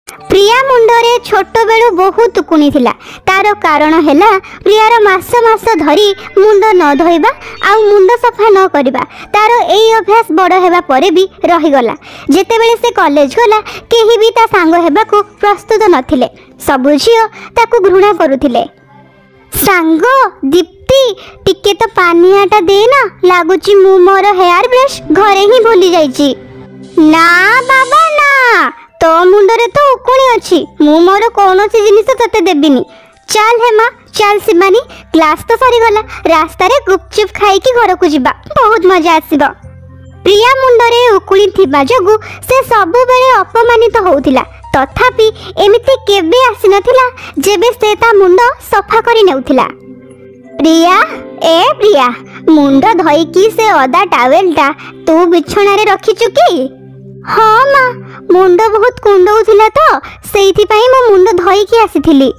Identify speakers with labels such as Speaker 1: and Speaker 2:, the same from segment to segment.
Speaker 1: प्रिया मुंडरे छोट बेलू बहुत उकुणी थिला। तार कारण हैला प्रियार मास मास धरी मुंड न धोइबा आ मुंड सफा न करिबा। तार एई अभ्यास बड़ हेबा परे भी रही गला। जेतेबेले से कॉलेज गला केही भी ता सांग हेबाकू प्रस्तुत नथिले। सब झियो ताकू घृणा करुथिले। सांग दीप्ति टिके तो पानियाटा देना, लागुची मु मोर हेयर ब्रश घरे ही भूली जाइची। ना बाबा ना, तो मुंडरे तो उकुणी अछि, मु मोर कोनोसी जिनिस तते देबिनी। चल हेमा चल शिवानी, क्लास तो सरी गला, रास्ता रे गुपचुप खाई की घर को जिबा, बहुत मजा आसीबो। प्रिया मुंडरे उकुणी थिबा जोगु से सबु बेले अपमानित होउथिला। तथापि एमिति केबे आसी नथिला जेबे से ता मुंड सफा करि नेउथिला। प्रिया ए प्रिया, मुंड धोई की से अदा टावेलटा तू बिछणा रे रखिचु की? हाँ माँ, मुंड बहुत कुंडौथिला तो सेइथि पई मो मुंड धोई की आसीथिली।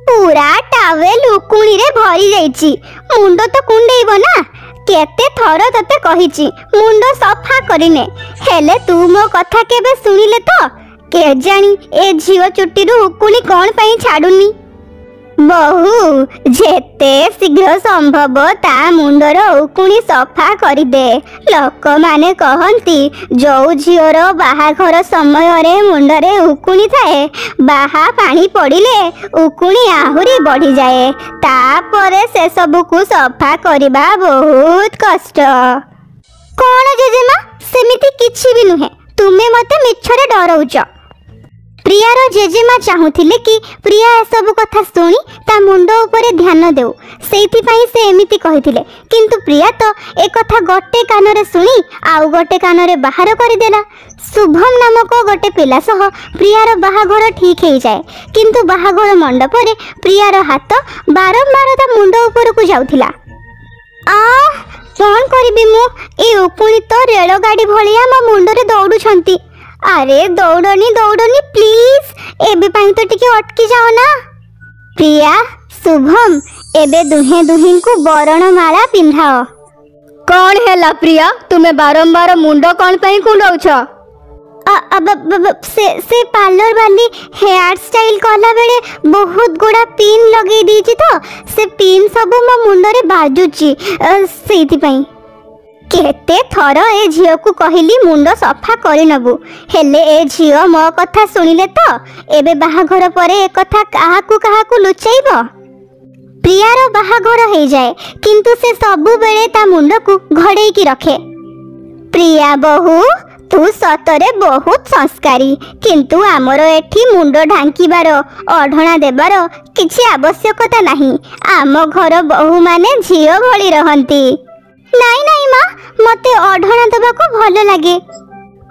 Speaker 1: पूरा टावेल उकुणी रे भरी जाइची, मुंड तो कुंडेइबो ना। केते थर तते कहिची मुंड सफा करिने, हेले तू मो कथा केबे सुनिले तो? के जानी ए झियो चुट्टी रु उकुणी कोन पई छाडुनी। बहु जेते शीघ्र संभव ता मुंडर उकुणी सफा करि दे। लोक माने कहंती जो झियोर बाहाघर समय रे मुंडरे उकुणी थाए, बाहा पानी पड़िले उकुणी आहुरी बढ़ी जाए। तापरे से सबुकु सफा करिबा बहुत कष्ट। कोन जेजेमा, सेमिति किछि भी नुहे, तुमे मते मिछरे डरौच। प्रियार जेजेमा चाहूथिले कि प्रिया एसबु कथा सुनी ता मुंड उपरे ध्यान देउ, सेइथि पई से एमिति कहिथिले। किंतु प्रिया तो ए कथा गोटे कानरे सुनी आउ गोटे कानरे बाहर करि देला। शुभम नामक गोटे पिला सह प्रियार बाहाघर ठीक हे जाए, किंतु बाहाघर मंडप रे प्रियार हाथ बारंबार ता मुंड ऊपर को जाउथिला। कोन करिबि मु, ए उकुणी तो रेल गाड़ी भलिया मो मुंड रे दौडुछंती। अरे दौड़नी दौड़नी प्लीज, एबे पाई तो टिके अटकी जाओ ना। प्रिया शुभम एबे दुहे दुहिं को बरण माला पिंधाओ।
Speaker 2: कौन हैला प्रिया, तुमे बारंबार मुंड कौन पई कुंडौछ?
Speaker 1: से पार्लर वाली हेयर स्टाइल कला बेले बहुत गुड़ा पिन लगे दीची तो से पिन सब मो मुंड रे बाजुची, सेइथि पई। केते थर ए झियो को कहिली मुंड सफा करि नबु, हेले ए झियो मो कथा सुनिले तो एबे बाहाघर परे ए कथा काहाकू लुचाइबो। प्रियार बाहाघर हे जाए, किंतु से सबु बेले ता मुंड को घड़ेई की रखे। प्रिया बहु तू सतरे बहुत संस्कारी, किंतु आमर एठी मुंड ढांकीबार अढणा देबार किछि आवश्यकता नाही। आम घर बहु माने झियो भली रहंती। नाई नाई माँ, मते अढणा दबाको भल लागे।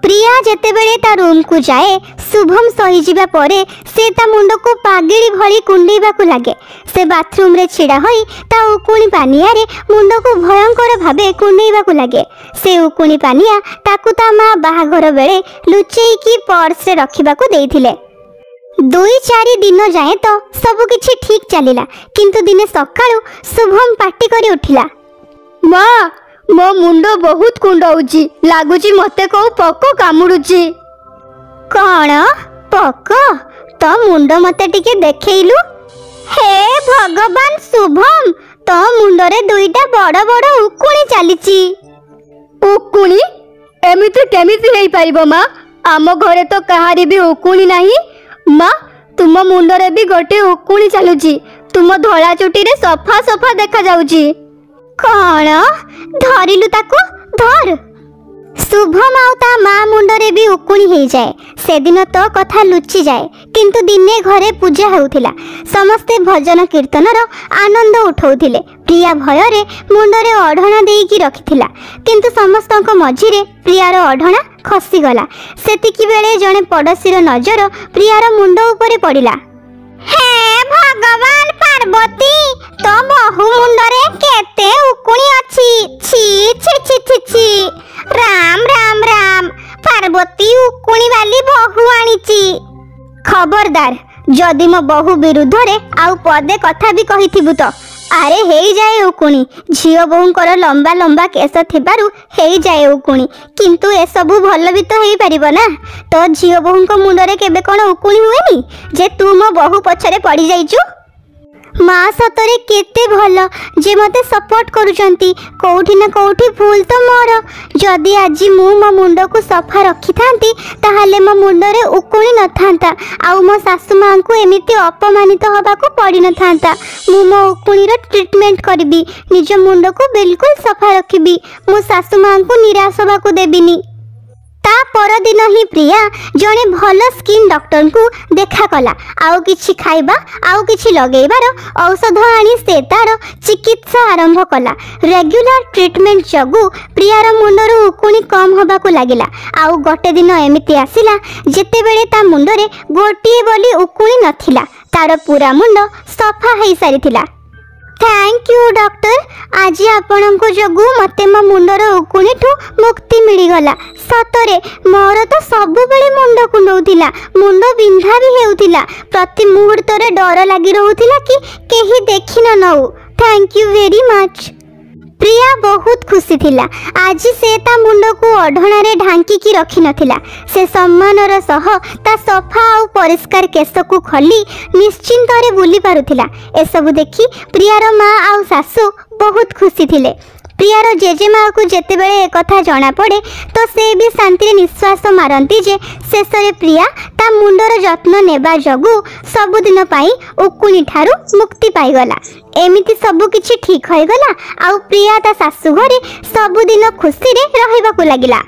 Speaker 1: प्रिया जेतेबेले ता रूम को जाए, शुभम सही जिबा परे से ता मुंड को पागिड़ी भली कुंडेइबाकू लागे। से बाथरूम रे छिड़ा होई ता उकुणी पानिया रे मुंड को भयंकर भाबे कुंडेइबाकू लागे। से उकुणी पानिया ताकू ता माँ बाहाघर बेले लुचेई की पर्स रे रखिबाकू देइथिले। 2-4 दिन जाए तो सब किछि ठीक चलिला, किंतु दिने सकाळू शुभम पार्टी करी उठिला।
Speaker 2: माँ मो मुंड बहुत कुंडौची, लागुची मते को पको कामुडुची।
Speaker 1: कौन पक? तो मुंड मते टिके देखैलु। हे भगवान शुभम, तो मुंडरे दुईटा बड़ बड़ उकुणी चलीची।
Speaker 2: उकुणी एमिति केमिति हेई पाइबो माँ? आम घरे तो कहारी भी उकुणी नाही। माँ तुम मुंडरे भी गोटे उकुणी चलुची, तुम धला चुटी रे सफा सफा देखा जाउची।
Speaker 1: कौन धरिलु ताकू? धर। शुभम आउ ता माँ मुंडरे भी उकुणी हे जाए। से दिन तो कथा लुचि जाए, किंतु दिने घरे पूजा होउथिला, समस्ते भजन कीर्तनर आनंद उठौथिले। प्रिया भयरे मुंडरे अढणा देईकी रखिथिला, किंतु समस्तक मझिरे प्रियार अढणा खसी गला। सेतिकी बेले जणे पड़ोसीर नजर प्रियार मुंड उपरे पड़िला। हे भगवान पार्वती, तो बहु मुंडरे केते उकुणी अछि। छी छी छी छी छी, राम राम राम, पार्वती उकुणी वाली बहु आनिची। खबरदार, जदि मो बहु विरुद्ध रे आउ पदे कथा भी कहिथिबु तो ଆରେ ହେଇଯାଏ ଉକୁଣି, ଝିଅ ବୋହୂଙ୍କର ଲମ୍ବା ଲମ୍ବା କେଶ ଥିବାରୁ ହେଇଯାଏ ଉକୁଣି। କିନ୍ତୁ ଏସବୁ ଭଲ ବି ତ ହେଇପାରିବ ନା। ତ ଝିଅ ବୋହୂଙ୍କ ମୁଣ୍ଡରେ କେବେ କ'ଣ ଉକୁଣି ହୁଏନି ଯେ ତୁ ମୋ ବୋହୂ ପଛରେ ପଡ଼ିଯାଇଛୁ? ମା ସତରେ କେତେ ଭଲ ଯେ ମୋତେ ସପୋର୍ଟ କରୁଛନ୍ତି। କେଉଁଠି ନା କେଉଁଠି ଭୁଲ ତ ମୋର। ଯଦି ଆଜି ମୁଁ ମୋ ମୁଣ୍ଡକୁ ସଫା ରଖିଥାନ୍ତି ତାହେଲେ ମୋ ମୁଣ୍ଡରେ ଉକୁଣି ନଥାନ୍ତା, ଆଉ ମୋ ଶାଶୁ ମାଆଙ୍କୁ ଏମିତି ଅପମାନିତ ହେବାକୁ ପଡ଼ିନଥାନ୍ତା। ମୁଁ ମୋ ଉକୁଣିର ଟ୍ରିଟମେଣ୍ଟ କରିବି, ନିଜ ମୁଣ୍ଡକୁ ବିଲକୁଲ ସଫା ରଖିବି, ମୁଁ ଶାଶୁ ମାଆଙ୍କୁ ନିରାଶ ହେବାକୁ ଦେବିନି। ତା ପରଦିନ ହିଁ ପ୍ରିୟା ଜଣେ ଭଲ ସ୍କିନ୍ ଡକ୍ଟରଙ୍କୁ ଦେଖା କଲା। ଆଉ କିଛି ଖାଇବା ଆଉ କିଛି ଲଗେଇବାର ଔଷଧ ଆଣି ସେ ତାର ଚିକିତ୍ସା ଆରମ୍ଭ କଲା। ରେଗୁଲାର ଟ୍ରିଟମେଣ୍ଟ ଯୋଗୁଁ ପ୍ରିୟାର ମୁଣ୍ଡରୁ ଉକୁଣି କମ୍ ହେବାକୁ ଲାଗିଲା। ଆଉ ଗୋଟେ ଦିନ ଏମିତି ଆସିଲା ଯେତେବେଳେ ତା ମୁଣ୍ଡରେ ଗୋଟିଏ ବୋଲି ଉକୁଣି ନଥିଲା, ତାର ପୁରା ମୁଣ୍ଡ ସଫା ହେଇସାରିଥିଲା। थैंक यू डॉक्टर, आज आपणक जोगु मते मो मुंडर उकुणीठू मुक्ति मिलीगला। सतरे मोर तो सब बेले मुंड कुंडौथिला, मुंड बिंधा भी हेउथिला, प्रति मुहूर्त रे डर लागी रहुथिला कि केही देखि न नउ। Thank you very much. Priya बहुत खुशी थिला। आज से ता मुंड को अढणारे ढांकी की रखी नथिला। से सम्मानर सह ता सफा और परिष्कार केश को खली निश्चिंत रे बुली पारुथिला। ए सब देखि प्रियार माँ आउ सासू बहुत खुशी थिले। प्रियार जेजेमा को जेतेबेले एक कथा जना पड़े तो से भी शांति निश्वास मारती जे शेषरे प्रिया ता मुंडर जत्न नेबा जगु सबुदिन पाई उकुणी ठारू मुक्ति पाईगला। एमिति सबु किछि ठीक होइगला। आउ प्रिया ता सासू घरे सबुदिन खुशी रे रहिबाकु लागिला।